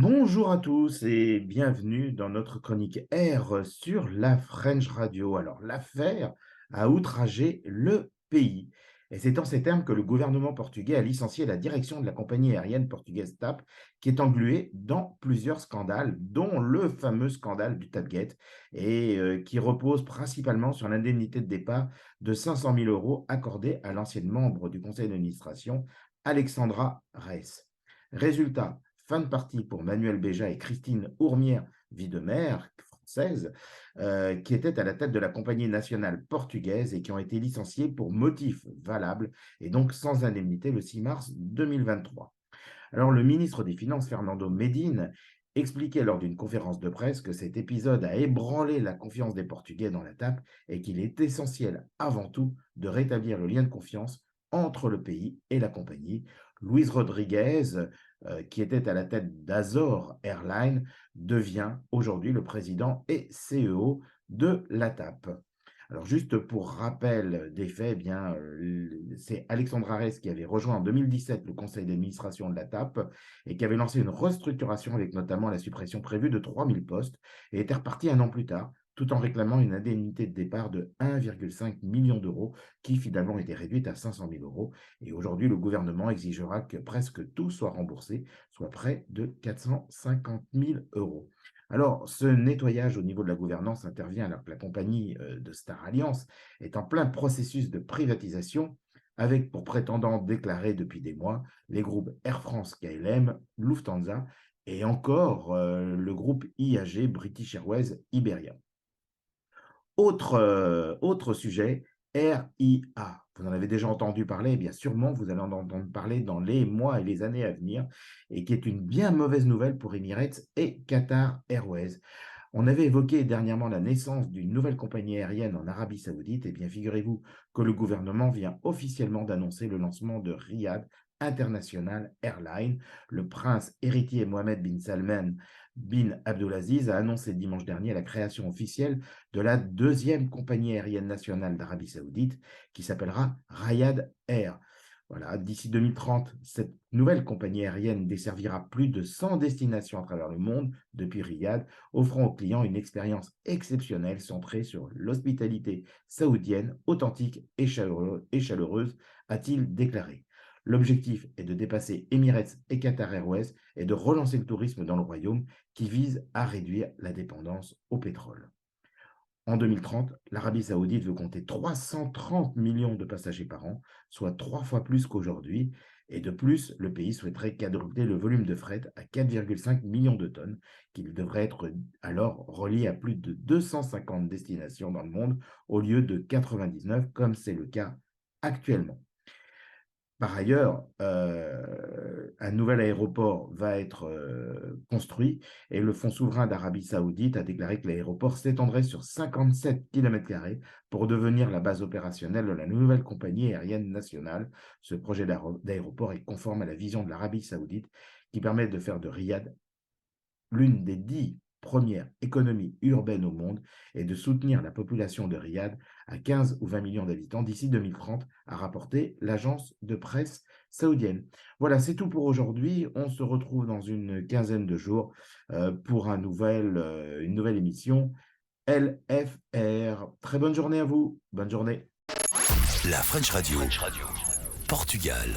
Bonjour à tous et bienvenue dans notre chronique R sur la French Radio. Alors, l'affaire a outragé le pays. Et c'est en ces termes que le gouvernement portugais a licencié la direction de la compagnie aérienne portugaise TAP, qui est engluée dans plusieurs scandales, dont le fameux scandale du Tapgate, et qui repose principalement sur l'indemnité de départ de 500 000 euros accordée à l'ancienne membre du conseil d'administration, Alexandra Reis. Résultat, fin de partie pour Manuel Béja et Christine Ourmière, Videmer, française, qui étaient à la tête de la compagnie nationale portugaise et qui ont été licenciés pour motif valable et donc sans indemnité le 6 mars 2023. Alors le ministre des Finances, Fernando Medina, expliquait lors d'une conférence de presse que cet épisode a ébranlé la confiance des Portugais dans la TAP et qu'il est essentiel avant tout de rétablir le lien de confiance entre le pays et la compagnie. Luis Rodriguez, qui était à la tête d'Azor Airlines, devient aujourd'hui le président et CEO de la TAP. Alors, juste pour rappel des faits, eh bien, c'est Alexandre Arès qui avait rejoint en 2017 le conseil d'administration de la TAP et qui avait lancé une restructuration avec notamment la suppression prévue de 3000 postes et était reparti un an plus tard, tout en réclamant une indemnité de départ de 1,5 million d'euros qui finalement était réduite à 500 000 euros. Et aujourd'hui, le gouvernement exigera que presque tout soit remboursé, soit près de 450 000 euros. Alors, ce nettoyage au niveau de la gouvernance intervient alors que la compagnie de Star Alliance est en plein processus de privatisation, avec pour prétendants déclarés depuis des mois les groupes Air France, KLM, Lufthansa et encore le groupe IAG, British Airways, Iberia. Autre sujet, RIA. Vous en avez déjà entendu parler, et bien sûrement vous allez en entendre parler dans les mois et les années à venir, et qui est une bien mauvaise nouvelle pour Emirates et Qatar Airways. On avait évoqué dernièrement la naissance d'une nouvelle compagnie aérienne en Arabie Saoudite. Et bien, figurez-vous que le gouvernement vient officiellement d'annoncer le lancement de Riyadh International Airlines. Le prince héritier Mohammed bin Salman bin Abdulaziz a annoncé dimanche dernier la création officielle de la deuxième compagnie aérienne nationale d'Arabie Saoudite qui s'appellera Riyadh Air. Voilà, d'ici 2030, cette nouvelle compagnie aérienne desservira plus de 100 destinations à travers le monde depuis Riyad, offrant aux clients une expérience exceptionnelle centrée sur l'hospitalité saoudienne, authentique et chaleureuse, a-t-il déclaré. L'objectif est de dépasser Emirates et Qatar Airways et de relancer le tourisme dans le royaume qui vise à réduire la dépendance au pétrole. En 2030, l'Arabie saoudite veut compter 330 millions de passagers par an, soit 3 fois plus qu'aujourd'hui. Et de plus, le pays souhaiterait quadrupler le volume de fret à 4,5 millions de tonnes, qu'il devrait être alors relié à plus de 250 destinations dans le monde au lieu de 99, comme c'est le cas actuellement. Par ailleurs, un nouvel aéroport va être construit et le Fonds souverain d'Arabie saoudite a déclaré que l'aéroport s'étendrait sur 57 km² pour devenir la base opérationnelle de la nouvelle compagnie aérienne nationale. Ce projet d'aéroport est conforme à la vision de l'Arabie saoudite qui permet de faire de Riyad l'une des 10 premières économies urbaines au monde et de soutenir la population de Riyad à 15 ou 20 millions d'habitants d'ici 2030, a rapporté l'agence de presse saoudienne. Voilà, c'est tout pour aujourd'hui. On se retrouve dans une quinzaine de jours pour une nouvelle émission LFR. Très bonne journée à vous. Bonne journée. La French Radio. Portugal.